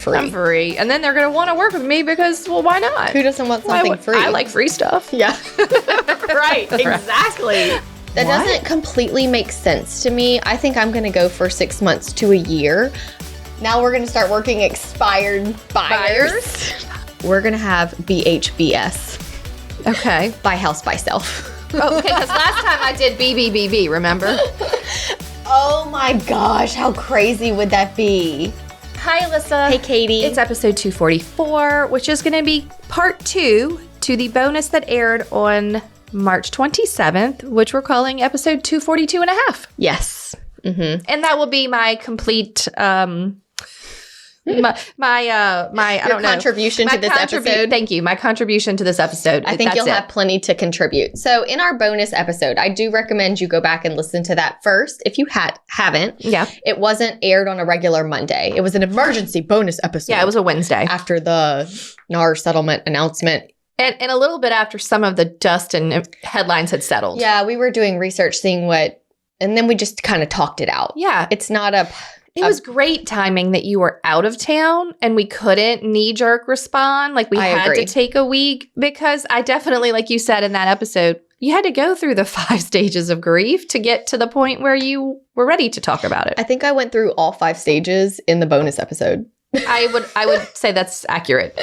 free. I'm free. And then they're going to want to work with me because, well, why not? Who doesn't want something free? I like free stuff. Yeah. Right. Exactly. That doesn't completely make sense to me. I think I'm going to go for 6 months to a year. Now we're going to start working expired buyers. We're going to have BHBS. Okay. Buy house, buy self. Okay, because last time I did BBBB, remember? Oh my gosh, how crazy would that be? Hi, Alissa. Hey, Katie. It's episode 244, which is going to be part 2 to the bonus that aired on March 27th, which we're calling episode 242 and a half. Yes. Mm-hmm. And that will be my complete, contribution to this episode. Thank you. My contribution to this episode. I think you'll have plenty to contribute. So in our bonus episode, I do recommend you go back and listen to that first. If you haven't, it wasn't aired on a regular Monday. It was an emergency bonus episode. Yeah, it was a Wednesday. After the NAR settlement announcement. And a little bit after some of the dust and headlines had settled. Yeah, we were doing research, seeing and then we just kind of talked it out. Yeah. It's not It was great timing that you were out of town and we couldn't knee-jerk respond. Like, we had to take a week because I definitely, like you said in that episode, you had to go through the 5 stages of grief to get to the point where you were ready to talk about it. I think I went through all 5 stages in the bonus episode. I would say that's accurate.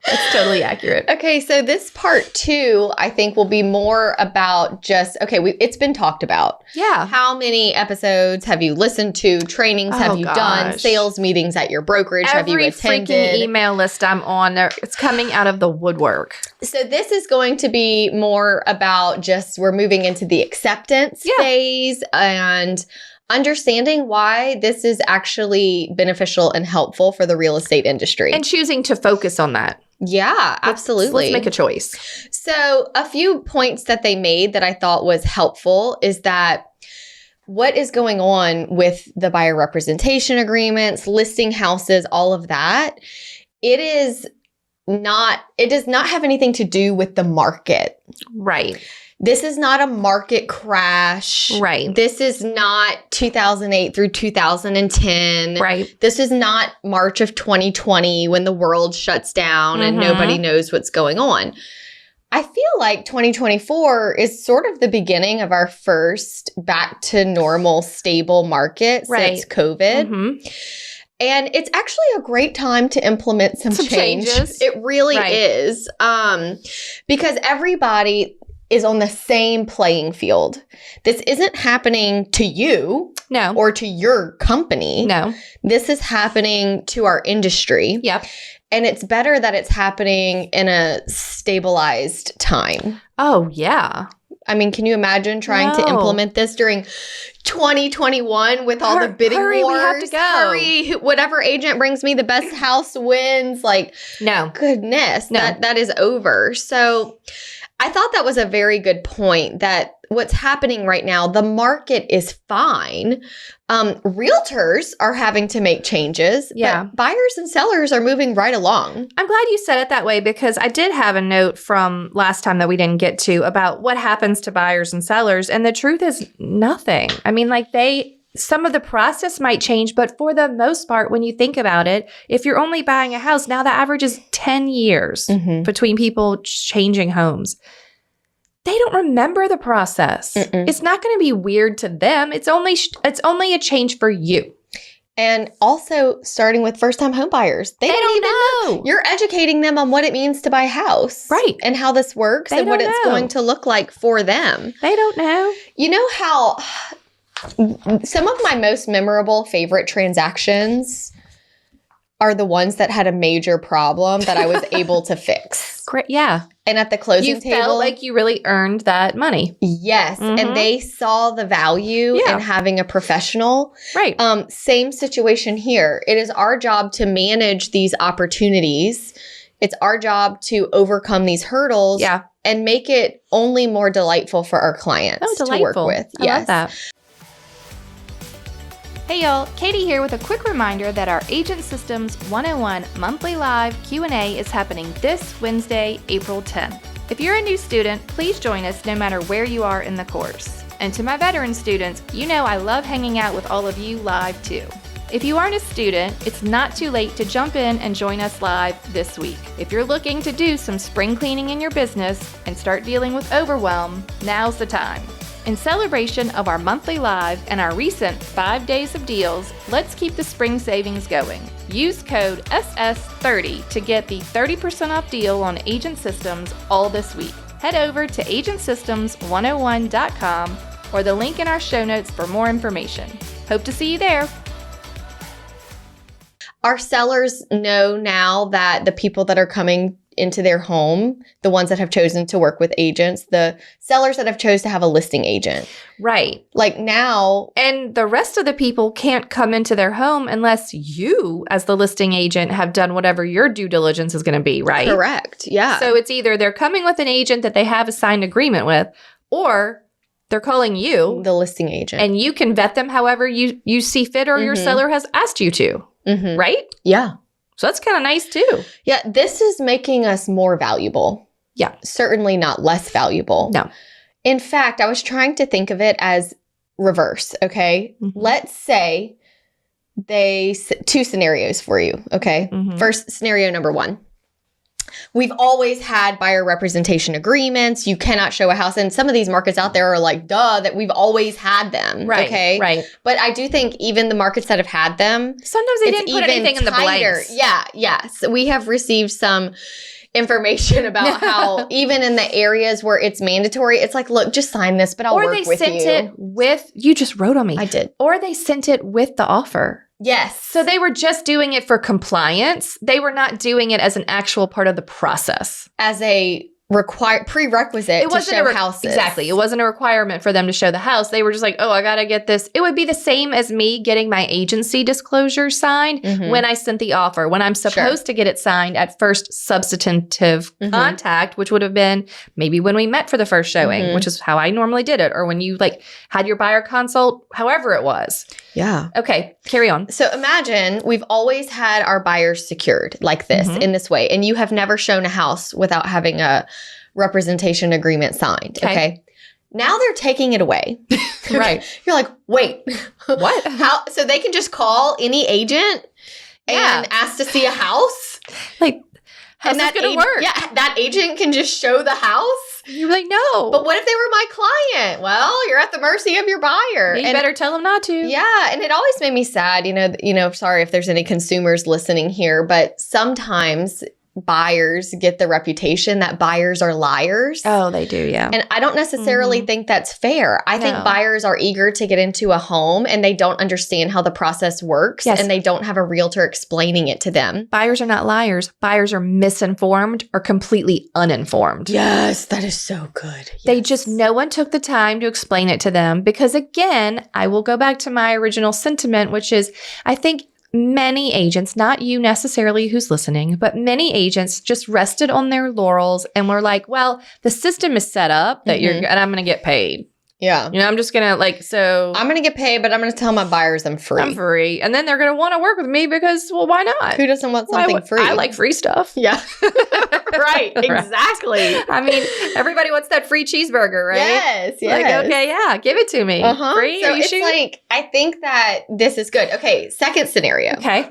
It's totally accurate. Okay, so this part 2, I think, will be more about just, it's been talked about. Yeah. How many episodes have you listened to? Trainings have you done? Sales meetings at your brokerage have you attended? Every freaking email list I'm on, it's coming out of the woodwork. So this is going to be more about just we're moving into the acceptance phase and understanding why this is actually beneficial and helpful for the real estate industry. And choosing to focus on that. Yeah, absolutely. Let's make a choice. So a few points that they made that I thought was helpful is that what is going on with the buyer representation agreements, listing houses, all of that, it does not have anything to do with the market. Right. This is not a market crash. Right. This is not 2008 through 2010. Right. This is not March of 2020 when the world shuts down and nobody knows what's going on. I feel like 2024 is sort of the beginning of our first back to normal, stable market since COVID. Mm-hmm. And it's actually a great time to implement some changes. It really is. Because everybody is on the same playing field. This isn't happening to you or to your company. No. This is happening to our industry. Yep. And it's better that it's happening in a stabilized time. Oh, yeah. I mean, can you imagine trying to implement this during 2021 with all the bidding wars? We have to go. Hurry, whatever agent brings me the best house wins. Like, no. Goodness, that is over. So I thought that was a very good point that what's happening right now, the market is fine. Realtors are having to make changes, but buyers and sellers are moving right along. I'm glad you said it that way because I did have a note from last time that we didn't get to about what happens to buyers and sellers. And the truth is nothing. I mean, some of the process might change, but for the most part, when you think about it, if you're only buying a house, now the average is 10 years between people changing homes. They don't remember the process. It's not going to be weird to them. It's only a change for you. And also starting with first-time home buyers. They don't even know. You're educating them on what it means to buy a house. Right. And how this works and what it's going to look like for them. They don't know. You know how some of my most memorable favorite transactions are the ones that had a major problem that I was able to fix. Great. Yeah. And at the closing table, you felt like you really earned that money. Yes. And they saw the value in having a professional. Right. Same situation here. It is our job to manage these opportunities. It's our job to overcome these hurdles and make it only more delightful for our clients to work with. I love that. Hey y'all, Katie here with a quick reminder that our Agent Systems 101 monthly live Q&A is happening this Wednesday, April 10th. If you're a new student, please join us no matter where you are in the course. And to my veteran students, you know I love hanging out with all of you live too. if you aren't a student, it's not too late to jump in and join us live this week. If you're looking to do some spring cleaning in your business and start dealing with overwhelm, now's the time. In celebration of our monthly live and our recent 5 days of deals, let's keep the spring savings going. Use code SS30 to get the 30% off deal on Agent Systems all this week. Head over to agentsystems101.com or the link in our show notes for more information. Hope to see you there. Our sellers know now that the people that are coming into their home, the ones that have chosen to work with agents, the sellers that have chose to have a listing agent. Right. Like now. And the rest of the people can't come into their home unless you, as the listing agent, have done whatever your due diligence is going to be, right? Correct. Yeah. So it's either they're coming with an agent that they have a signed agreement with, or they're calling you, the listing agent. And you can vet them however you see fit or your seller has asked you to, right? Yeah. So that's kind of nice too. Yeah, this is making us more valuable. Yeah. Certainly not less valuable. No. In fact, I was trying to think of it as reverse, okay? Let's say two scenarios for you, okay? First, scenario number one. We've always had buyer representation agreements. You cannot show a house. And some of these markets out there are like, duh, that we've always had them. Right. Okay. Right. But I do think even the markets that have had them, sometimes they didn't put anything in the blanks. Yeah. Yes. We have received some information about how even in the areas where it's mandatory, it's like, look, just sign this, but I'll work with you. Or they sent it with, you just wrote on me. I did. Or they sent it with the offer. Yes. So they were just doing it for compliance. They were not doing it as an actual part of the process. As a prerequisite to show houses. Exactly. It wasn't a requirement for them to show the house. They were just like, oh, I got to get this. It would be the same as me getting my agency disclosure signed when I sent the offer, when I'm supposed to get it signed at first substantive contact, which would have been maybe when we met for the first showing, which is how I normally did it, or when you had your buyer consult, however it was. Yeah. Okay, carry on. So imagine we've always had our buyers secured like this, in this way, and you have never shown a house without having a representation agreement signed. Okay. Now they're taking it away. Right. You're like, wait, what? How? So they can just call any agent and ask to see a house? How's that going to work? Yeah, that agent can just show the house? You're like, no. But what if they were my client? Well, you're at the mercy of your buyer. You better tell them not to. Yeah, and it always made me sad. Sorry if there's any consumers listening here, but sometimes buyers get the reputation that buyers are liars. Oh, they do, yeah. And I don't necessarily think that's fair. I think buyers are eager to get into a home and they don't understand how the process works and they don't have a realtor explaining it to them. Buyers are not liars. Buyers are misinformed or completely uninformed. Yes, that is so good. Yes. No one took the time to explain it to them because, again, I will go back to my original sentiment, which is I think many agents, not you necessarily who's listening, but many agents just rested on their laurels and were like, well, the system is set up that and I'm going to get paid. Yeah. I'm just going to I'm going to get paid, but I'm going to tell my buyers I'm free. I'm free. And then they're going to want to work with me because, well, why not? Who doesn't want something free? I like free stuff. Yeah. Right. Exactly. I mean, everybody wants that free cheeseburger, right? Yes. Okay, yeah, give it to me. Free? So Are you sure? I think that this is good. Okay. Second scenario. Okay.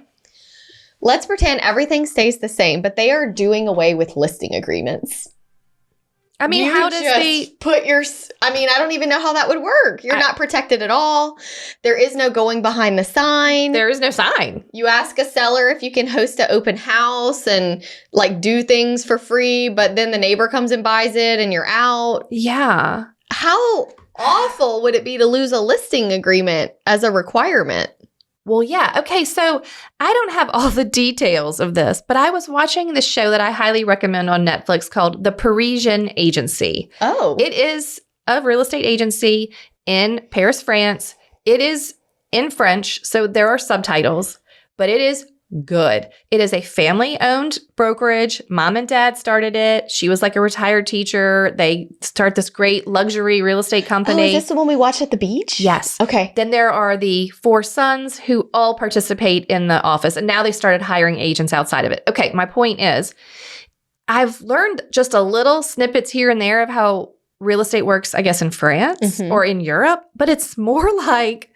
Let's pretend everything stays the same, but they are doing away with listing agreements. I mean, how does I don't even know how that would work. You're not protected at all. There is no going behind the sign. There is no sign. You ask a seller if you can host an open house and do things for free, but then the neighbor comes and buys it and you're out. Yeah. How awful would it be to lose a listing agreement as a requirement? Well, yeah. Okay, so I don't have all the details of this, but I was watching this show that I highly recommend on Netflix called The Parisian Agency. Oh. It is a real estate agency in Paris, France. It is in French, so there are subtitles, but it is good. It is a family-owned brokerage. Mom and dad started it. She was like a retired teacher. They start this great luxury real estate company. Oh, is this the one we watched at the beach? Yes. Okay. Then there are the 4 sons who all participate in the office. And now they started hiring agents outside of it. Okay, my point is, I've learned just a little snippets here and there of how real estate works, I guess, in France or in Europe. But it's more like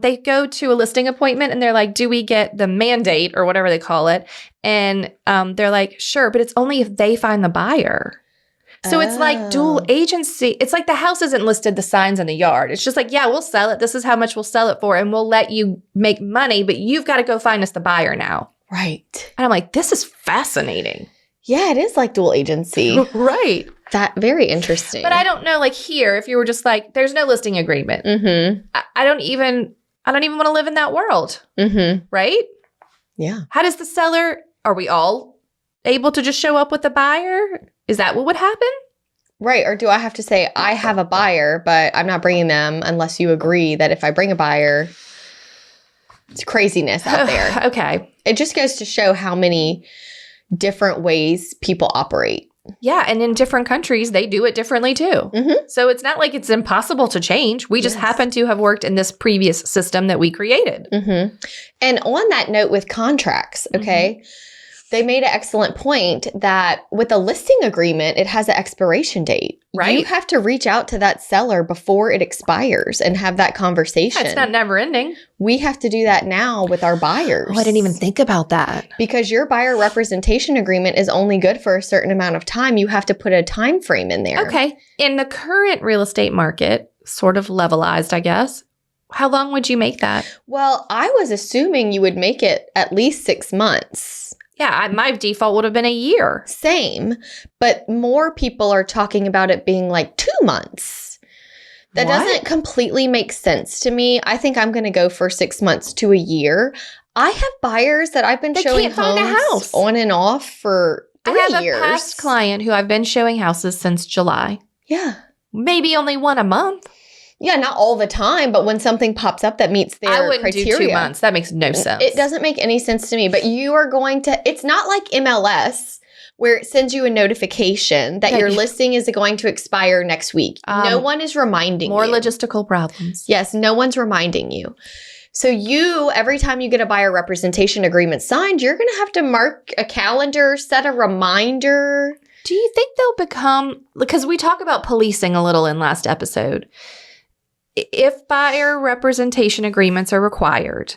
they go to a listing appointment and they're like, do we get the mandate or whatever they call it? And they're like, sure, but it's only if they find the buyer. So it's like dual agency. It's like the house isn't listed, the signs in the yard. It's just like, yeah, we'll sell it. This is how much we'll sell it for. And we'll let you make money, but you've got to go find us the buyer now. Right. And I'm like, this is fascinating. Yeah, it is like dual agency. Right. That very interesting. But I don't know, like here, if you were just like, there's no listing agreement. Mm-hmm. I don't even want to live in that world. Mm-hmm. Right? Yeah. How does the seller, are we all able to just show up with the buyer? Is that what would happen? Right. Or do I have to say, I have a buyer, but I'm not bringing them unless you agree that if I bring a buyer, it's craziness out there. Okay. It just goes to show how many different ways people operate. Yeah. And in different countries, they do it differently too. Mm-hmm. So it's not like it's impossible to change. We just happen to have worked in this previous system that we created. Mm-hmm. And on that note with contracts, okay, they made an excellent point that with a listing agreement, it has an expiration date. Right. You have to reach out to that seller before it expires and have that conversation. It's not never ending. We have to do that now with our buyers. Oh, I didn't even think about that. Because your buyer representation agreement is only good for a certain amount of time. You have to put a time frame in there. Okay. In the current real estate market, sort of levelized, I guess, how long would you make that? Well, I was assuming you would make it at least 6 months. Yeah, my default would have been a year. Same, but more people are talking about it being like 2 months. That doesn't completely make sense to me. I think I'm going to go for 6 months to a year. I have buyers that I've been showing homes on and off for 3 years. I have a past client who I've been showing houses since July. Yeah. Maybe only one a month. Yeah, not all the time, but when something pops up that meets their criteria. I wouldn't do 2 months. That makes no sense. It doesn't make any sense to me, but you are going to, it's not like MLS where it sends you a notification that your listing is going to expire next week. No one is reminding you. More logistical problems. Yes, no one's reminding you. So you, every time you get a buyer representation agreement signed, you're going to have to mark a calendar, set a reminder. Do you think they'll become, because we talk about policing a little in last episode, if buyer representation agreements are required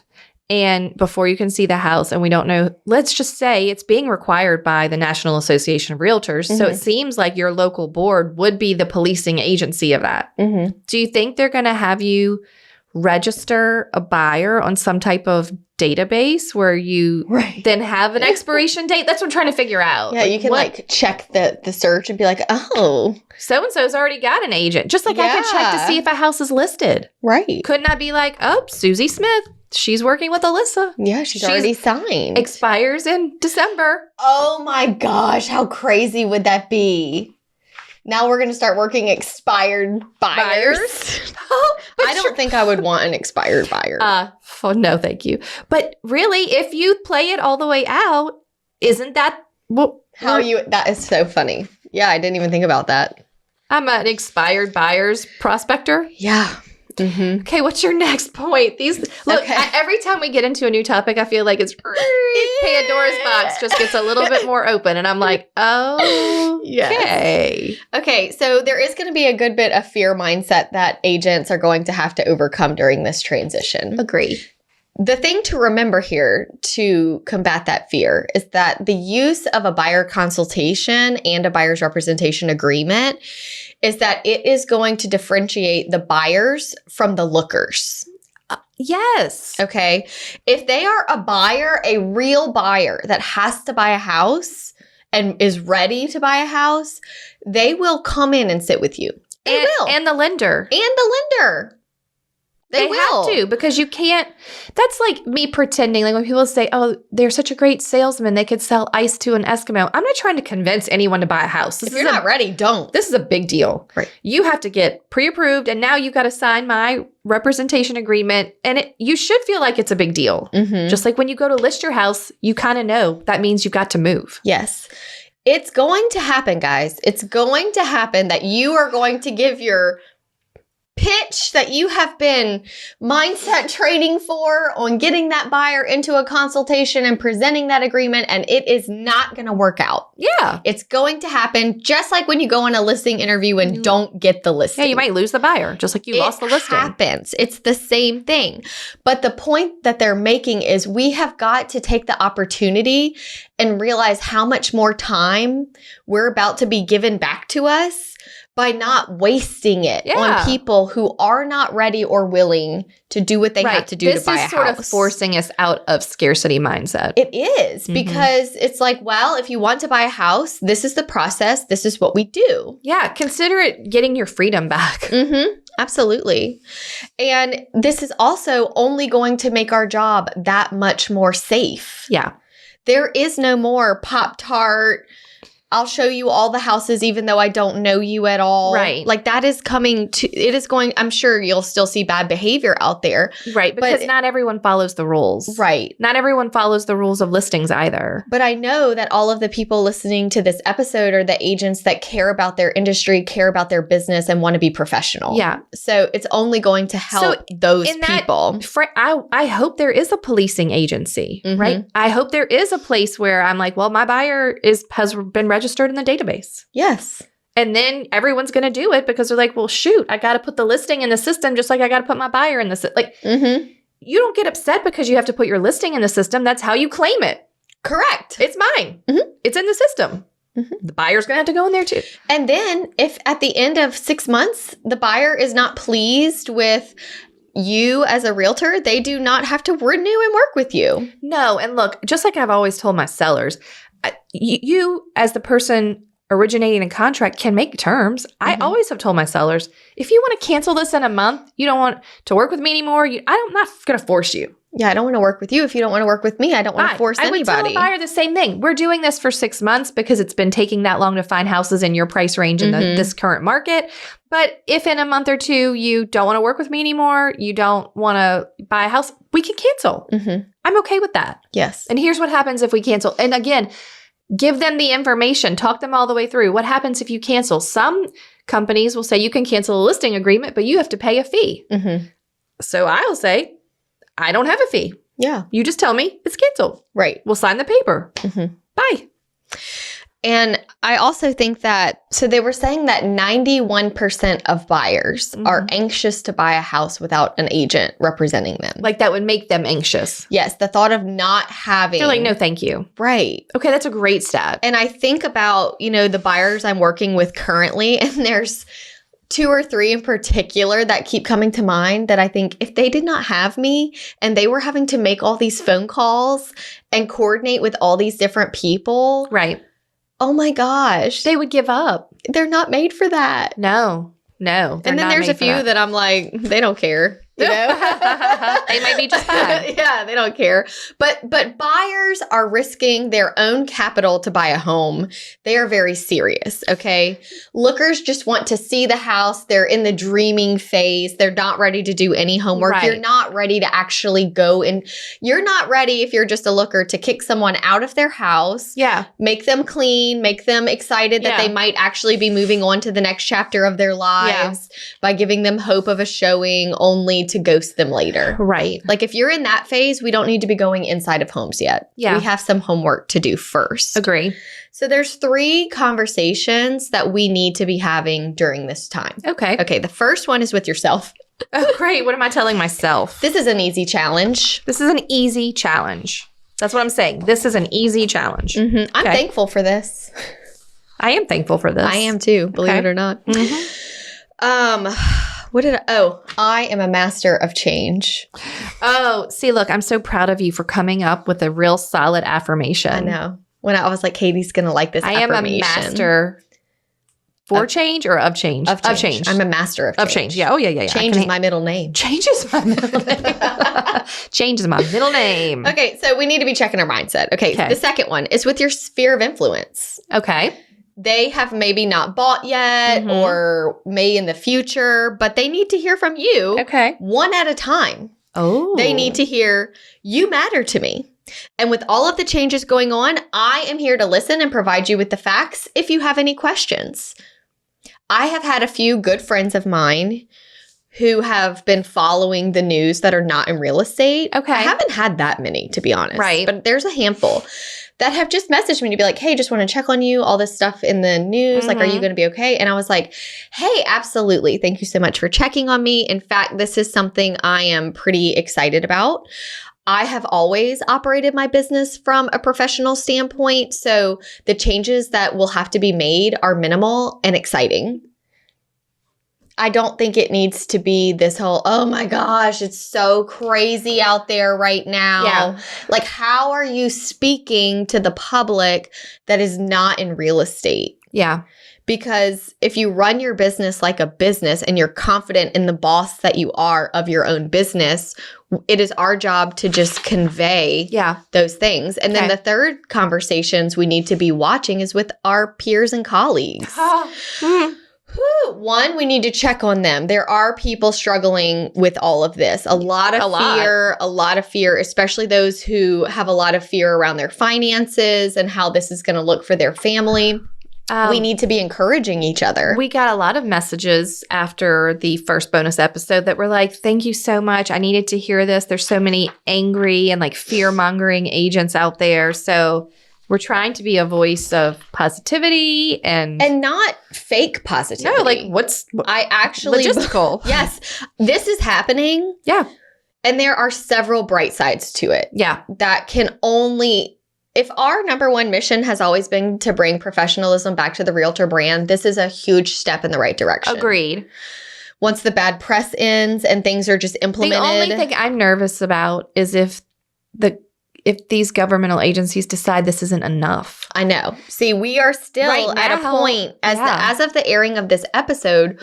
and before you can see the house and we don't know, let's just say it's being required by the National Association of Realtors. Mm-hmm. So it seems like your local board would be the policing agency of that. Mm-hmm. Do you think they're going to have you register a buyer on some type of database where you then have an expiration date? That's what I'm trying to figure out. Yeah, you can check the search and be like, oh, so-and-so's already got an agent. Just like I could check to see if a house is listed. Right. Couldn't I be like, oh, Susie Smith, she's working with Alissa. Yeah, she's already signed. Expires in December. Oh my gosh, how crazy would that be? Now we're going to start working expired buyers. I don't think I would want an expired buyer. No, thank you. But really, if you play it all the way out, isn't that that is so funny. Yeah, I didn't even think about that. I'm an expired buyers prospector. Yeah. Mm-hmm. Okay, what's your next point? Every time we get into a new topic, I feel like it's Pandora's box just gets a little bit more open, and I'm like, oh, okay. Okay, so there is going to be a good bit of fear mindset that agents are going to have to overcome during this transition. Agree. The thing to remember here to combat that fear is that the use of a buyer consultation and a buyer's representation agreement is that it is going to differentiate the buyers from the lookers. Yes. Okay. If they are a buyer, a real buyer that has to buy a house and is ready to buy a house, they will come in and sit with you. They will. And the lender. They have to, because you can't. That's like me pretending. Like when people say, oh, they're such a great salesman, they could sell ice to an Eskimo. I'm not trying to convince anyone to buy a house. If you're not ready, don't. This is a big deal. Right. You have to get pre-approved, and now you've got to sign my representation agreement. And you should feel like it's a big deal. Mm-hmm. Just like when you go to list your house, you kind of know that means you've got to move. Yes. It's going to happen, guys. It's going to happen that you are going to give your pitch that you have been mindset training for on getting that buyer into a consultation and presenting that agreement, and it is not going to work out. Yeah. It's going to happen just like when you go on a listing interview and don't get the listing. Yeah, you might lose the buyer, just like you lost the listing. It happens. It's the same thing. But the point that they're making is we have got to take the opportunity and realize how much more time we're about to be given back to us by not wasting it on people who are not ready or willing to do what they have to do to buy a house. This is sort of forcing us out of scarcity mindset. It is, because it's like, well, if you want to buy a house, this is the process. This is what we do. Yeah, consider it getting your freedom back. Absolutely. And this is also only going to make our job that much more safe. Yeah. There is no more Pop-Tart, I'll show you all the houses even though I don't know you at all. Right. Like that is coming to, it is going, I'm sure you'll still see bad behavior out there. Right. Because not everyone follows the rules. Right. Not everyone follows the rules of listings either. But I know that all of the people listening to this episode are the agents that care about their industry, care about their business, and want to be professional. Yeah. So it's only going to help those people. I hope there is a policing agency, right? I hope there is a place where I'm like, well, my buyer has been registered in the database. Yes. And then everyone's going to do it because they're like, well, shoot, I got to put the listing in the system just like I got to put my buyer in the system. Like, you don't get upset because you have to put your listing in the system. That's how you claim it. Correct. It's mine. It's in the system. The buyer's going to have to go in there too. And then if at the end of 6 months, the buyer is not pleased with you as a realtor, they do not have to renew and work with you. No. And look, just like I've always told my sellers, you as the person originating a contract can make terms. I always have told my sellers, if you want to cancel this in a month, you don't want to work with me anymore, I'm not going to force you. Yeah, I don't want to work with you. If you don't want to work with me, I don't want to force anybody. I would tell a buyer the same thing. We're doing this for 6 months because it's been taking that long to find houses in your price range in this current market. But if in a month or two you don't want to work with me anymore, you don't want to buy a house, we can cancel. I'm okay with that. Yes. And here's what happens if we cancel. And again, give them the information. Talk them all the way through. What happens if you cancel? Some companies will say you can cancel a listing agreement, but you have to pay a fee. So I'll say, I don't have a fee. Yeah. You just tell me it's canceled. Right. We'll sign the paper. Bye. And I also think that, so they were saying that 91% of buyers are anxious to buy a house without an agent representing them. Like that would make them anxious. Yes. The thought of not having. They're like, no, thank you. Right. Okay. That's a great stat. And I think about, the buyers I'm working with currently, and there's 2 or 3 in particular that keep coming to mind that I think if they did not have me and they were having to make all these phone calls and coordinate with all these different people. Right. Oh my gosh. They would give up. They're not made for that. No. And then there's a few that I'm like, they don't care. They might be just fine. Yeah, they don't care. But buyers are risking their own capital to buy a home. They are very serious, okay? Lookers just want to see the house. They're in the dreaming phase. They're not ready to do any homework. Right. You're not ready to actually go and you're not ready if you're just a looker to kick someone out of their house. Yeah. Make them clean, make them excited that they might actually be moving on to the next chapter of their lives by giving them hope of a showing only to ghost them later. Right. Like if you're in that phase, we don't need to be going inside of homes yet. Yeah. We have some homework to do first. Agree. So there's 3 conversations that we need to be having during this time. Okay. Okay. The first one is with yourself. Oh, great. What am I telling myself? This is an easy challenge. This is an easy challenge. That's what I'm saying. This is an easy challenge. I'm thankful for this. I am thankful for this. I am too, believe it or not. I am a master of change. Oh, see, look, I'm so proud of you for coming up with a real solid affirmation. I know. When I was like, Katie's going to like this affirmation. I am a master for change or of change? Of change. I'm a master of change. Of change. Yeah. Oh, yeah. Change is my middle name. Change is my middle name. Change is my middle name. Okay. So we need to be checking our mindset. Okay. The second one is with your sphere of influence. Okay. They have maybe not bought yet or may in the future, but they need to hear from you one at a time. Oh. They need to hear, you matter to me. And with all of the changes going on, I am here to listen and provide you with the facts if you have any questions. I have had a few good friends of mine who have been following the news that are not in real estate. Okay. I haven't had that many, to be honest. Right. But there's a handful that have just messaged me to be like, hey, just want to check on you, all this stuff in the news. Like, are you going to be okay? And I was like, hey, absolutely. Thank you so much for checking on me. In fact, this is something I am pretty excited about. I have always operated my business from a professional standpoint. So the changes that will have to be made are minimal and exciting. I don't think it needs to be this whole, oh my gosh, it's so crazy out there right now. Yeah. Like, how are you speaking to the public that is not in real estate? Yeah. Because if you run your business like a business and you're confident in the boss that you are of your own business, it is our job to just convey those things. And then the third conversations we need to be watching is with our peers and colleagues. One, we need to check on them. There are people struggling with all of this. A lot of fear, especially those who have a lot of fear around their finances and how this is going to look for their family. We need to be encouraging each other. We got a lot of messages after the first bonus episode that were like, thank you so much. I needed to hear this. There's so many angry and like fear-mongering agents out there. So we're trying to be a voice of positivity and not fake positivity. No, like I actually logistical. Yes, this is happening. Yeah. And there are several bright sides to it. Yeah. That can only, if our number one mission has always been to bring professionalism back to the realtor brand, this is a huge step in the right direction. Agreed. Once the bad press ends and things are just implemented. The only thing I'm nervous about is if these governmental agencies decide this isn't enough. I know. See, we are still at a point, as of the airing of this episode,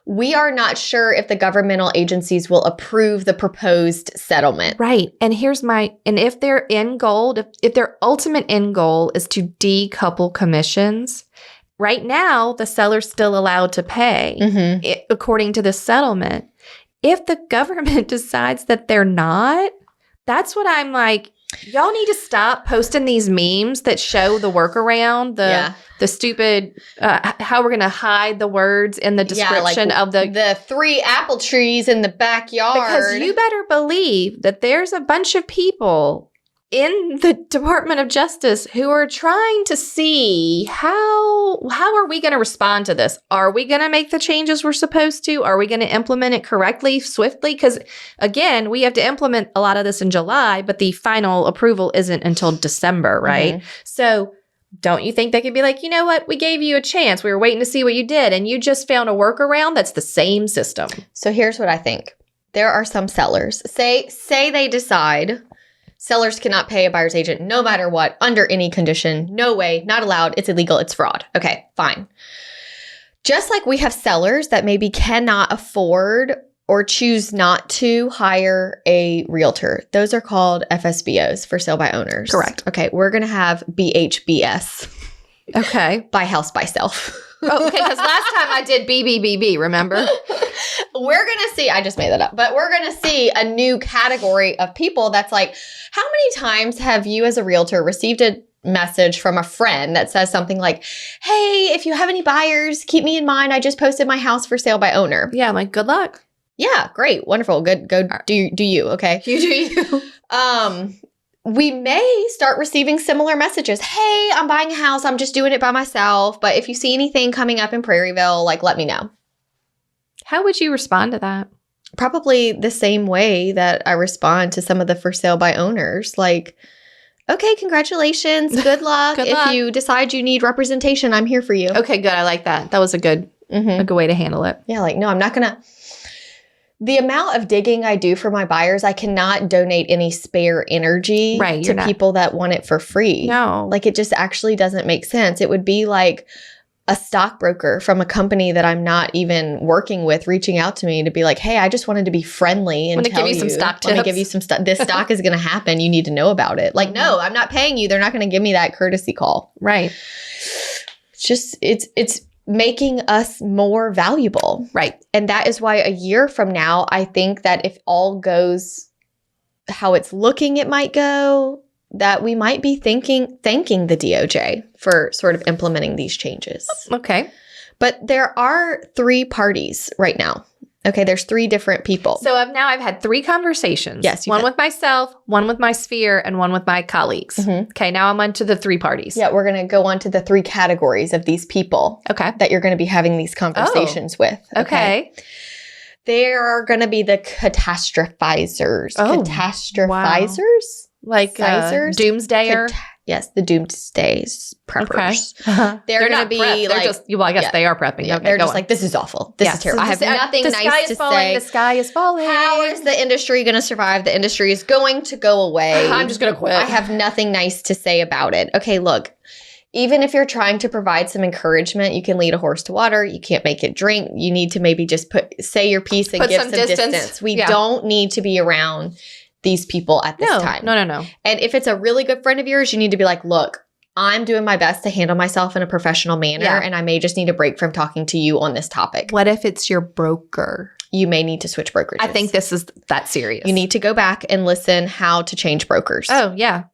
we are not sure if the governmental agencies will approve the proposed settlement. Right. And if their end goal, if their ultimate end goal is to decouple commissions, right now the seller's still allowed to pay according to the settlement. If the government decides that they're not, that's what I'm like, y'all need to stop posting these memes that show the workaround, the stupid, how we're going to hide the words in the description of the 3 apple trees in the backyard. Because you better believe that there's a bunch of people in the Department of Justice who are trying to see how are we going to respond to this? Are we going to make the changes we're supposed to? Are we going to implement it correctly, swiftly? Because again, we have to implement a lot of this in July, but the final approval isn't until December, right? So don't you think they could be like, you know what? We gave you a chance. We were waiting to see what you did, and you just found a workaround that's the same system. So here's what I think. There are some sellers. Say they decide sellers cannot pay a buyer's agent no matter what, under any condition. No way, not allowed. It's illegal. It's fraud. Okay, fine. Just like we have sellers that maybe cannot afford or choose not to hire a realtor. Those are called FSBOs, for sale by owners. Correct. Okay, we're going to have BHBS. Okay. Buy house, buy self. Okay, because last time I did BBBB, remember? We're going to see, I just made that up, but we're going to see a new category of people that's like, how many times have you as a realtor received a message from a friend that says something like, hey, if you have any buyers, keep me in mind. I just posted my house for sale by owner. Yeah, I'm like, good luck. Yeah, great. Wonderful. Good. Go do you. Okay. You do you. We may start receiving similar messages. Hey, I'm buying a house. I'm just doing it by myself. But if you see anything coming up in Prairieville, like, let me know. How would you respond to that? Probably the same way that I respond to some of the for sale by owners. Like, okay, congratulations. Good luck. If you decide you need representation, I'm here for you. Okay, good. I like that. That was a good way to handle it. Yeah, like, no, I'm not going to. The amount of digging I do for my buyers, I cannot donate any spare energy to people that want it for free. No. Like, it just actually doesn't make sense. It would be like a stockbroker from a company that I'm not even working with reaching out to me to be like, hey, I just wanted to be friendly and tell you. Give you some stock tips. Let me give you some stuff. This stock is going to happen. You need to know about it. Like, no, I'm not paying you. They're not going to give me that courtesy call. Right. It's just, it's making us more valuable. Right. And that is why a year from now, I think that if all goes how it's looking it might go, that we might be thanking the DOJ for sort of implementing these changes. Okay. But there are 3 parties right now Okay, there's 3 different people. So I've had 3 conversations. Yes. One with myself, one with my sphere, and one with my colleagues. Mm-hmm. Okay, now I'm on to the 3 parties. Yeah, we're going to go on to the 3 categories of these people that you're going to be having these conversations with. Okay. There are going to be the catastrophizers. Oh, Catastrophizers? Wow. Like doomsdayer? Yes, the doomsday preppers. Okay. They're going to be they're just, well, I guess they are prepping. Yeah, okay, they're just like, this is awful. This is terrible. I have nothing nice to say. The sky is falling. How is the industry going to survive? The industry is going to go away. I'm just going to quit. I have nothing nice to say about it. Okay, look. Even if you're trying to provide some encouragement, you can lead a horse to water. You can't make it drink. You need to maybe just say your piece and give some distance. We don't need to be around these people at this time. No. And if it's a really good friend of yours, you need to be like, look, I'm doing my best to handle myself in a professional manner, and I may just need a break from talking to you on this topic. What if it's your broker? You may need to switch brokerages. I think this is that serious. You need to go back and listen how to change brokers. Oh, yeah.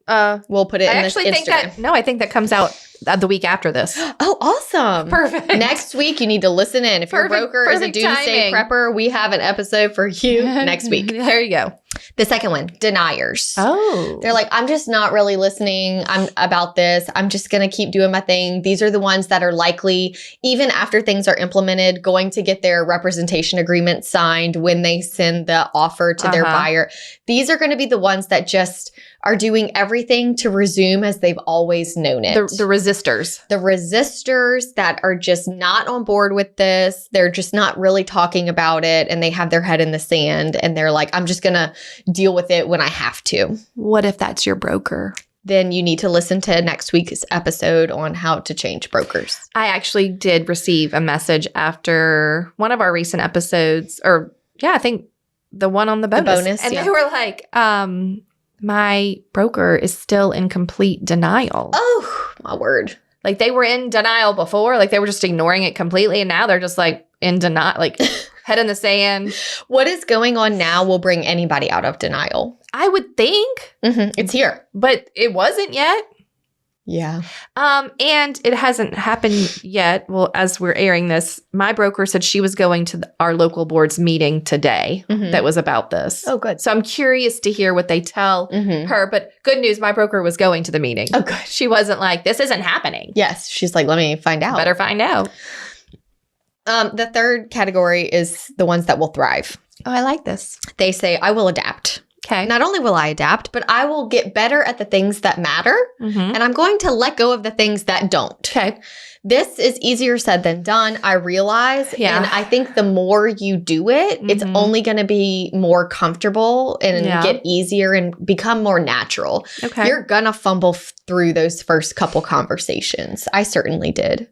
We'll put it in this Instagram. I think that comes out the week after this. Oh, awesome. Perfect. Next week, you need to listen in. If your broker is a doomsday prepper, we have an episode for you next week. There you go. The second one, deniers. Oh. They're like, I'm just not really listening about this. I'm just going to keep doing my thing. These are the ones that are likely, even after things are implemented, going to get their representation agreement signed when they send the offer to their buyer. These are going to be the ones that just are doing everything to resume as they've always known it. The resistors. The resistors that are just not on board with this. They're just not really talking about it, and they have their head in the sand, and they're like, I'm just going to deal with it when I have to. What if that's your broker? Then you need to listen to next week's episode on how to change brokers. I actually did receive a message after one of our recent episodes, I think the one on the bonus. And they were like, my broker is still in complete denial. Oh, my word. Like they were in denial before, like they were just ignoring it completely. And now they're just like in denial, like head in the sand. What is going on now will bring anybody out of denial. I would think. Mm-hmm. It's here. But it wasn't yet. Yeah. And it hasn't happened yet. Well, as we're airing this, my broker said she was going to our local board's meeting today that was about this. Oh, good. So I'm curious to hear what they tell her. But good news, my broker was going to the meeting. Oh, good. She wasn't like, this isn't happening. Yes. She's like, let me find out. Better find out. The third category is the ones that will thrive. Oh, I like this. They say, I will adapt. Okay. Not only will I adapt, but I will get better at the things that matter, and I'm going to let go of the things that don't. Okay. This is easier said than done, I realize. Yeah. And I think the more you do it, it's only going to be more comfortable and get easier and become more natural. Okay. You're going to fumble through those first couple conversations. I certainly did.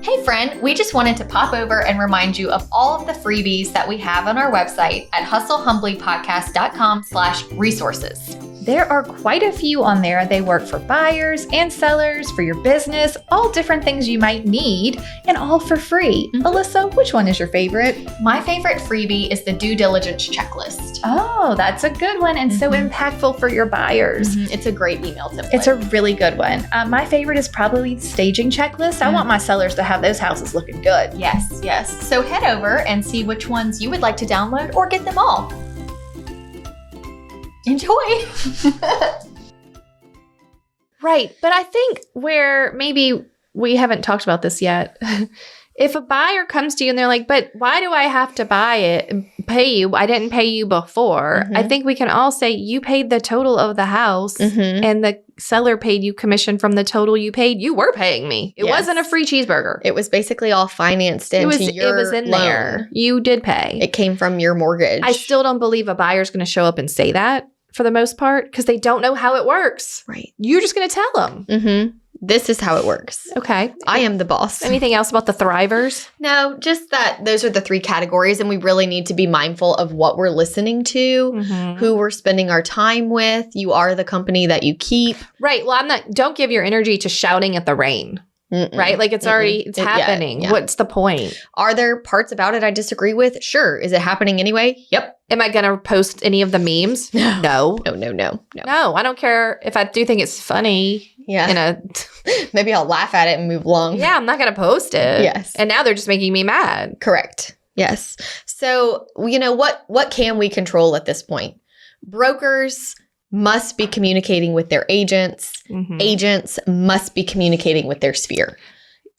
Hey friend, we just wanted to pop over and remind you of all of the freebies that we have on our website at hustlehumblypodcast.com/resources. There are quite a few on there. They work for buyers and sellers, for your business, all different things you might need, and all for free. Alissa, which one is your favorite? My favorite freebie is the due diligence checklist. Oh, that's a good one and so impactful for your buyers. It's a great email template. It's a really good one. My favorite is probably the staging checklist. I want my sellers to have those houses looking good. Yes, yes. So head over and see which ones you would like to download or get them all. Enjoy. Right. But I think where maybe we haven't talked about this yet. If a buyer comes to you and they're like, but why do I have to buy it and pay you? I didn't pay you before. I think we can all say you paid the total of the house and the seller paid you commission from the total you paid. You were paying me. It wasn't a free cheeseburger. It was basically all financed into your It was in loan. there. You did pay. It came from your mortgage. I still don't believe a buyer's going to show up and say that for the most part because they don't know how it works. Right. You're just going to tell them. This is how it works. Okay. I am the boss. Anything else about the thrivers? No, just that those are the 3 categories, and we really need to be mindful of what we're listening to, who we're spending our time with. You are the company that you keep. Right. Well, don't give your energy to shouting at the rain. Right? Like it's already, it's happening. Yeah. What's the point? Are there parts about it I disagree with? Sure. Is it happening anyway? Yep. Am I going to post any of the memes? No. No, I don't care if I do think it's funny. Yeah. Maybe I'll laugh at it and move along. Yeah, I'm not going to post it. Yes. And now they're just making me mad. Correct. Yes. So, what can we control at this point? Brokers must be communicating with their agents. Mhm. Agents must be communicating with their sphere.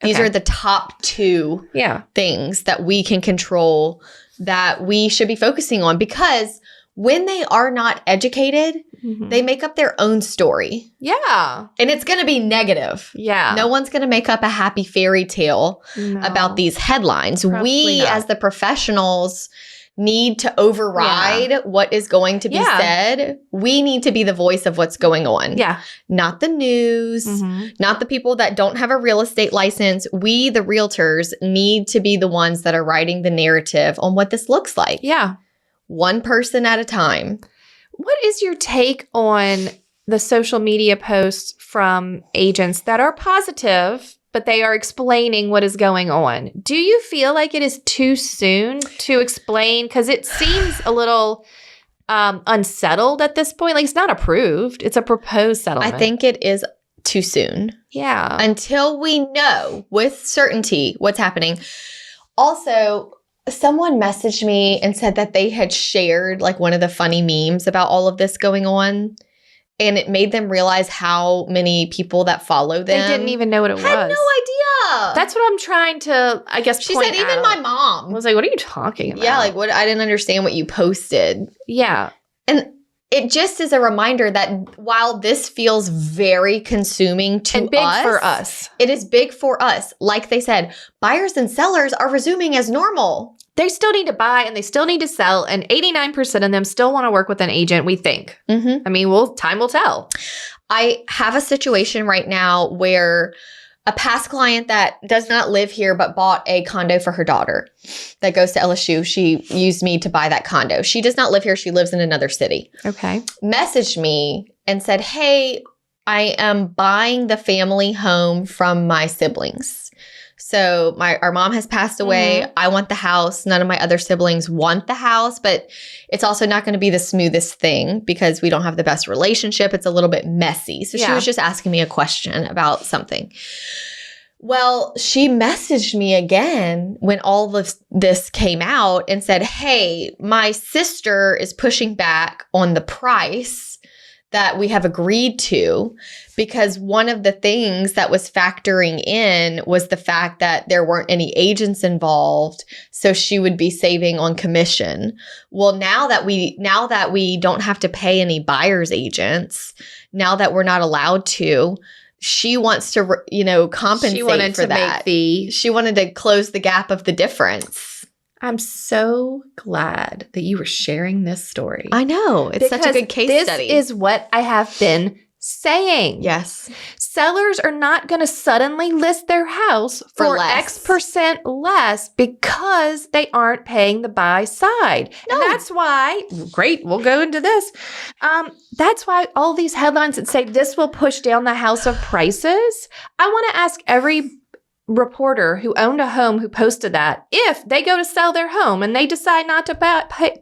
These Okay. are the top two things that we can control that we should be focusing on, because when they are not educated, Mhm. they make up their own story. Yeah. And it's going to be negative. Yeah. No one's going to make up a happy fairy tale about these headlines. Probably We, not. as the professionals, need to override what is going to be said. We need to be the voice of what's going on. Yeah. Not the news, Mhm. not the people that don't have a real estate license. We, the realtors, need to be the ones that are writing the narrative on what this looks like. Yeah. One person at a time. What is your take on the social media posts from agents that are positive, but they are explaining what is going on? Do you feel like it is too soon to explain? Because it seems a little unsettled at this point. Like, it's not approved. It's a proposed settlement. I think it is too soon. Yeah. Until we know with certainty what's happening. Also, someone messaged me and said that they had shared like one of the funny memes about all of this going on. And it made them realize how many people that follow them They didn't even know what it was. had no idea. That's what I'm trying to, I guess, She point said, even out. my mom. I was like, what are you talking about? Yeah, like what? I didn't understand what you posted. Yeah. And it just is a reminder that while this feels very consuming to And big us, for us. it is big for us. Like they said, buyers and sellers are resuming as normal. They still need to buy and they still need to sell. And 89% of them still want to work with an agent, we think. Mm-hmm. I mean, time will tell. I have a situation right now where a past client that does not live here but bought a condo for her daughter that goes to LSU. She used me to buy that condo. She does not live here. She lives in another city. Okay. Messaged me and said, hey, I am buying the family home from my siblings. So our mom has passed away. Mhm. I want the house. None of my other siblings want the house, but it's also not going to be the smoothest thing because we don't have the best relationship. It's a little bit messy. So she was just asking me a question about something. Well, she messaged me again when all of this came out and said, hey, my sister is pushing back on the price that we have agreed to, because one of the things that was factoring in was the fact that there weren't any agents involved, so she would be saving on commission. Well, now that we don't have to pay any buyer's agents, now that we're not allowed to, she wants to, compensate She wanted for to that. make She wanted to close the gap of the difference. I'm so glad that you were sharing this story. I know. It's such a good case study. This is what I have been saying. Yes. Sellers are not going to suddenly list their house for less. X% less because they aren't paying the buy side. No. And that's why, great, we'll go into this. That's why all these headlines that say this will push down the house of prices. I want to ask every reporter who owned a home who posted that, if they go to sell their home and they decide not to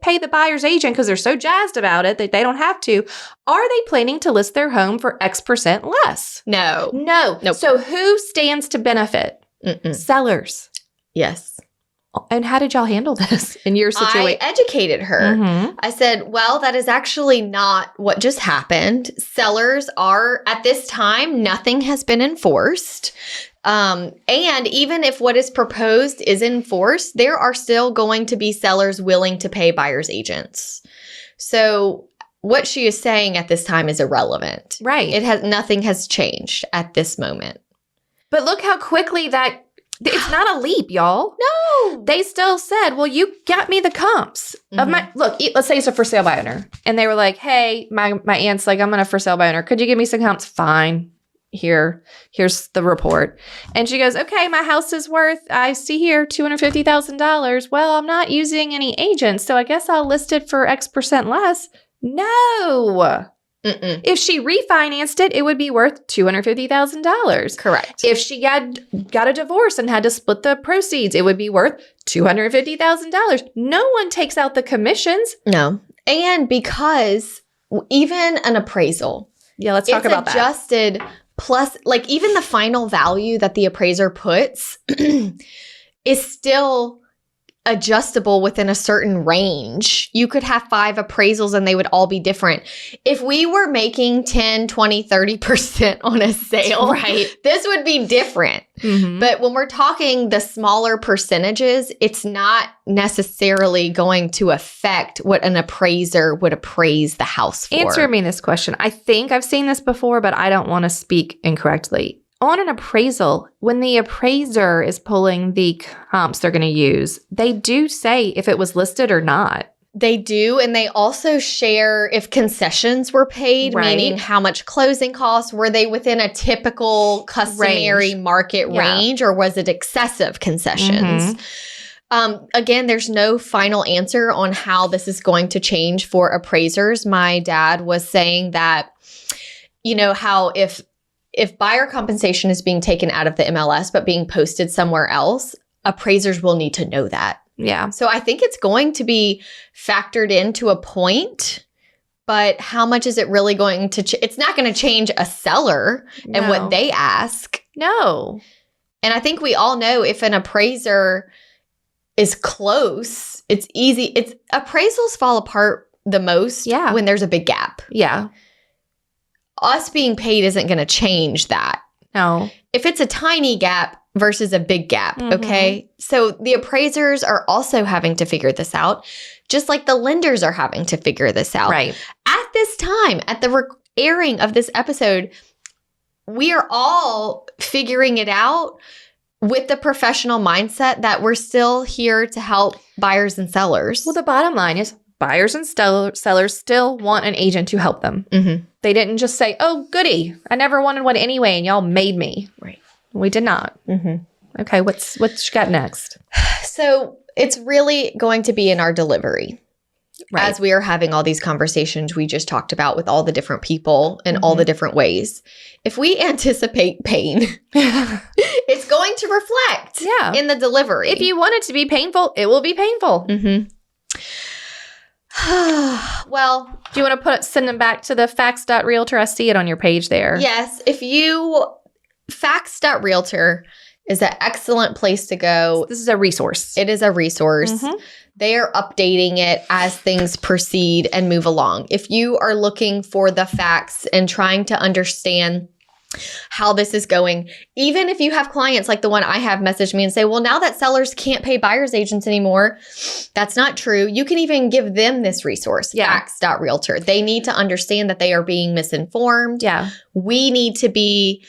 pay the buyer's agent because they're so jazzed about it that they don't have to, are they planning to list their home for X% less? No. No. So who stands to benefit? Mm-mm. Sellers. Yes. And how did y'all handle this in your situation? I educated her. Mhm. I said, well, that is actually not what just happened. Sellers are, at this time, nothing has been enforced. And even if what is proposed is enforced, there are still going to be sellers willing to pay buyer's agents. So what she is saying at this time is irrelevant. Right. Nothing has changed at this moment. But look how quickly it's not a leap, y'all. No. They still said, well, you got me the comps of my, look, let's say it's a for sale by owner. And they were like, hey, my aunt's like, I'm going to for sale by owner. Could you give me some comps? Fine. Here's the report. And she goes, okay, my house is worth, I see here, $250,000. Well, I'm not using any agents, so I guess I'll list it for X% less. No. Mm-mm. If she refinanced it, it would be worth $250,000. Correct. If she got a divorce and had to split the proceeds, it would be worth $250,000. No one takes out the commissions. No. And because even an appraisal, let's talk about that. It's adjusted plus, like, even the final value that the appraiser puts is still adjustable within a certain range. You could have 5 appraisals and they would all be different. If we were making 10, 20, 30% on a sale, Right. this would be different. Mm-hmm. But when we're talking the smaller percentages, it's not necessarily going to affect what an appraiser would appraise the house for. Answer me this question. I think I've seen this before, but I don't want to speak incorrectly. On an appraisal, when the appraiser is pulling the comps they're going to use, they do say if it was listed or not. They do, and they also share if concessions were paid, Right. meaning how much closing costs, were they within a typical customary market range, or was it excessive concessions? Again, there's no final answer on how this is going to change for appraisers. My dad was saying that, how if buyer compensation is being taken out of the MLS but being posted somewhere else, appraisers will need to know that. Yeah. So I think it's going to be factored into a point, but how much is it really going to it's not going to change a seller and what they ask. No. And I think we all know if an appraiser is close, it's easy. Appraisals fall apart the most when there's a big gap. Yeah. Us being paid isn't going to change that. No. If it's a tiny gap versus a big gap, okay? So the appraisers are also having to figure this out, just like the lenders are having to figure this out. Right. At this time, at the airing of this episode, we are all figuring it out with the professional mindset that we're still here to help buyers and sellers. Well, the bottom line is buyers and sellers still want an agent to help them. Mm-hmm. They didn't just say, oh, goody, I never wanted one anyway, and y'all made me. Right. We did not. Mm-hmm. Okay, what you got next? So it's really going to be in our delivery. Right. As we are having all these conversations we just talked about with all the different people in all the different ways. If we anticipate pain, it's going to reflect in the delivery. If you want it to be painful, it will be painful. Mm-hmm. Well, do you want to send them back to the facts.realtor? I see it on your page there. Yes. Facts.realtor is an excellent place to go. This is a resource. It is a resource. They are updating it as things proceed and move along. If you are looking for the facts and trying to understand how this is going, even if you have clients like the one I have message me and say, well, now that sellers can't pay buyer's agents anymore, that's not true. You can even give them this resource, facts.realtor. They need to understand that they are being misinformed. Yeah. We need to be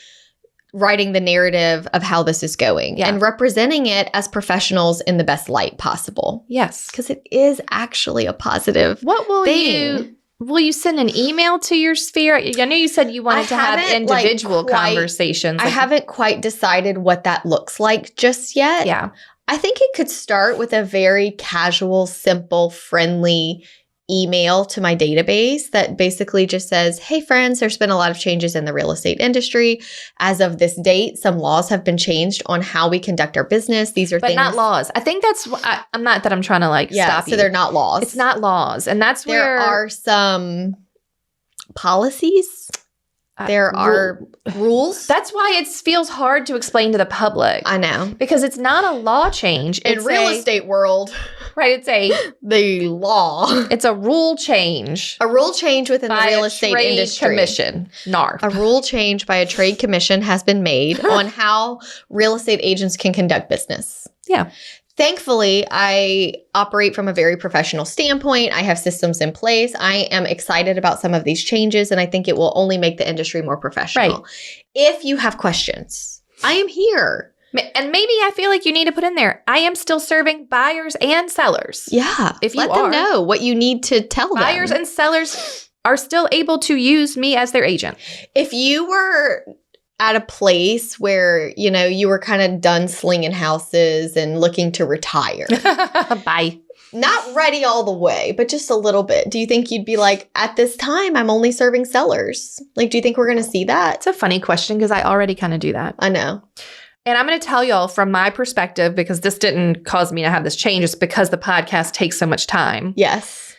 writing the narrative of how this is going and representing it as professionals in the best light possible. Yes. Because it is actually a positive thing. Will you send an email to your sphere? I know you said you wanted to have individual conversations. I haven't quite decided what that looks like just yet. Yeah. I think it could start with a very casual, simple, friendly email to my database that basically just says, hey friends, there's been a lot of changes in the real estate industry. As of this date, some laws have been changed on how we conduct our business. These are things. But not laws. I think that's, I'm not that I'm trying to stop you. So they're not laws. It's not laws. And that's where. There are some policies. There are rules. That's why it feels hard to explain to the public. I know. Because it's not a law change. In real estate world. Right. It's the law. It's a rule change. A rule change within the real estate industry. Commission. NAR. A rule change by a trade commission has been made on how real estate agents can conduct business. Yeah. Thankfully, I operate from a very professional standpoint. I have systems in place. I am excited about some of these changes, and I think it will only make the industry more professional. Right. If you have questions, I am here. And maybe I feel like you need to put in there, I am still serving buyers and sellers. Yeah. If you let them know what you need to tell them. Buyers and sellers are still able to use me as their agent. If you were at a place where, you were kind of done slinging houses and looking to retire. Bye. Not ready all the way, but just a little bit. Do you think you'd be like, at this time, I'm only serving sellers? Do you think we're going to see that? It's a funny question because I already kind of do that. I know. And I'm going to tell y'all from my perspective, because this didn't cause me to have this change. It's because the podcast takes so much time. Yes.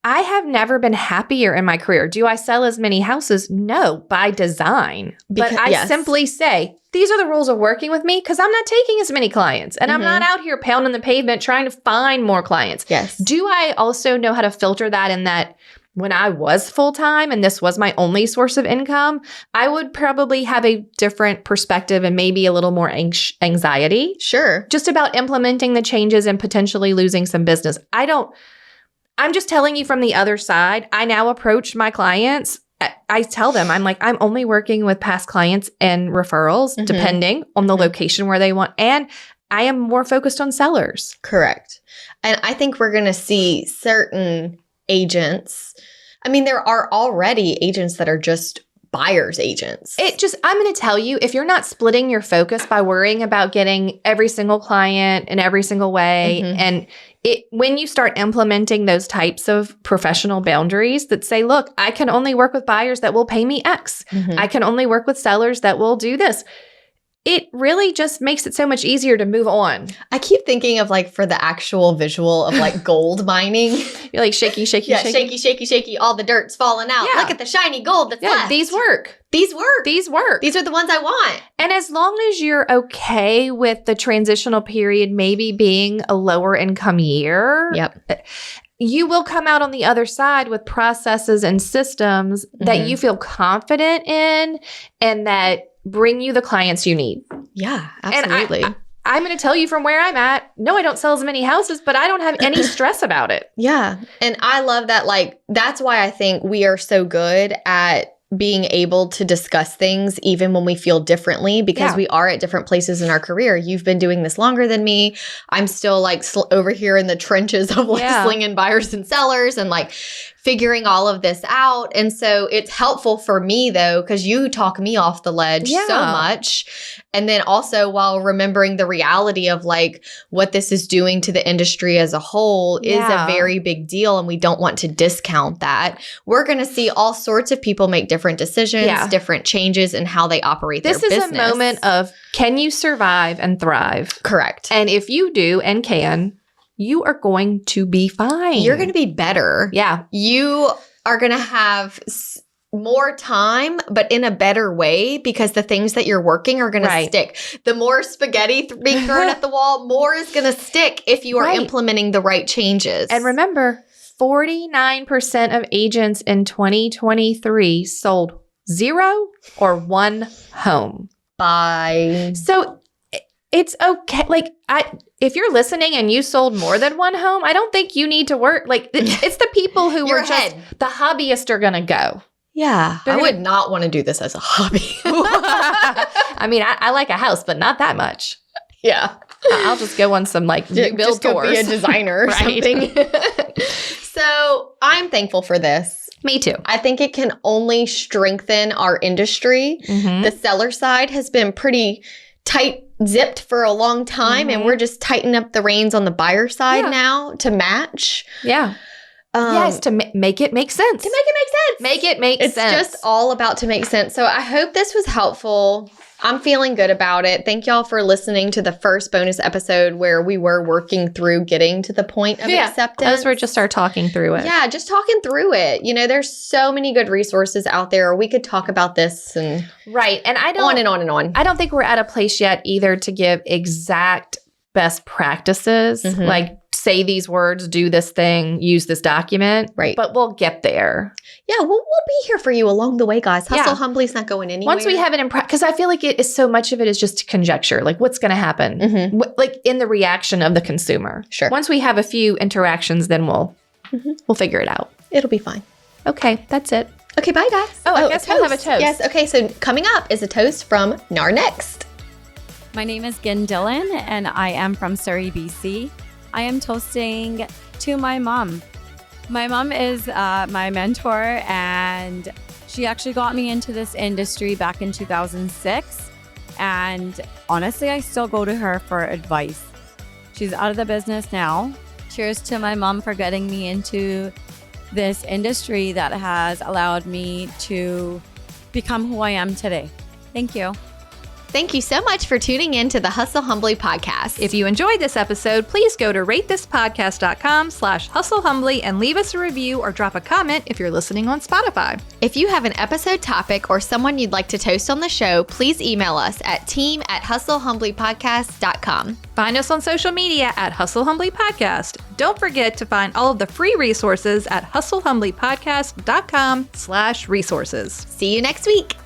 I have never been happier in my career. Do I sell as many houses? No, by design. But I simply say, these are the rules of working with me because I'm not taking as many clients and I'm not out here pounding the pavement trying to find more clients. Yes. Do I also know how to filter that in that when I was full-time and this was my only source of income, I would probably have a different perspective and maybe a little more anxiety. Sure. Just about implementing the changes and potentially losing some business. I'm just telling you from the other side. I now approach my clients. I tell them, I'm like, I'm only working with past clients and referrals, depending on the location where they want. And I am more focused on sellers. Correct. And I think we're going to see certain agents. I mean, there are already agents that are just buyer's agents. I'm going to tell you, if you're not splitting your focus by worrying about getting every single client in every single way, and when you start implementing those types of professional boundaries that say, look, I can only work with buyers that will pay me X. I can only work with sellers that will do this. It really just makes it so much easier to move on. I keep thinking of like for the actual visual of like gold mining. You're like shaky, shaky, yeah, shaky. shaky, shaky, shaky. All the dirt's falling out. Yeah. Look at the shiny gold that's left. These work. These work. These work. These are the ones I want. And as long as you're okay with the transitional period maybe being a lower income year, you will come out on the other side with processes and systems that you feel confident in and that bring you the clients you need. Yeah, absolutely. And I'm going to tell you from where I'm at, no, I don't sell as many houses, but I don't have any stress about it. Yeah. And I love that. Like, that's why I think we are so good at being able to discuss things even when we feel differently because we are at different places in our career. You've been doing this longer than me. I'm still like over here in the trenches of like slinging buyers and sellers and like figuring all of this out. And so it's helpful for me though, because you talk me off the ledge so much. And then also while remembering the reality of like what this is doing to the industry as a whole is a very big deal. And we don't want to discount that. We're going to see all sorts of people make different decisions, different changes in how they operate their business. This is a moment of, can you survive and thrive? Correct. And if you do and can, you are going to be fine. You're going to be better. Yeah. You are going to have more time, but in a better way because the things that you're working are going to stick. The more spaghetti being thrown at the wall, more is going to stick if you are implementing the right changes. And remember, 49% of agents in 2023 sold 0 or 1 home. So it's okay. Like, if you're listening and you sold more than 1 home, I don't think you need to work. Like, it's the people who were just the hobbyists are going to go. Yeah. I would not want to do this as a hobby. I mean, I like a house, but not that much. Yeah. I'll just go on some like new build just tours. Be a designer or something. So I'm thankful for this. Me too. I think it can only strengthen our industry. The seller side has been pretty tight zipped for a long time and we're just tightening up the reins on the buyer side now to match. Yeah. Yes, to make it make sense. To make it make sense. Make it make sense. It's just all about to make sense. So I hope this was helpful. I'm feeling good about it. Thank y'all for listening to the first bonus episode where we were working through getting to the point of acceptance. As we're just talking through it. Yeah, just talking through it. You know, there's so many good resources out there. We could talk about this and and I don't on and on and on. I don't think we're at a place yet either to give exact best practices, like say these words, do this thing, use this document. Right. But we'll get there. Yeah, we'll be here for you along the way, guys. Hustle Humbly is not going anywhere. Once we have it in practice, because I feel like it is so much of it is just conjecture. Like what's going to happen? Like in the reaction of the consumer. Sure. Once we have a few interactions, then we'll figure it out. It'll be fine. Okay, that's it. Okay, bye guys. I guess we'll have a toast. Yes, okay, so coming up is a toast from NAR Next. My name is Gin Dillon, and I am from Surrey, BC. I am toasting to my mom. My mom is my mentor, and she actually got me into this industry back in 2006. And honestly, I still go to her for advice. She's out of the business now. Cheers to my mom for getting me into this industry that has allowed me to become who I am today. Thank you. Thank you so much for tuning in to the Hustle Humbly podcast. If you enjoyed this episode, please go to ratethispodcast.com/hustlehumbly and leave us a review or drop a comment if you're listening on Spotify. If you have an episode topic or someone you'd like to toast on the show, please email us at team@hustlehumblypodcast.com. Find us on social media at Hustle Humbly Podcast. Don't forget to find all of the free resources at hustlehumblypodcast.com/resources. See you next week.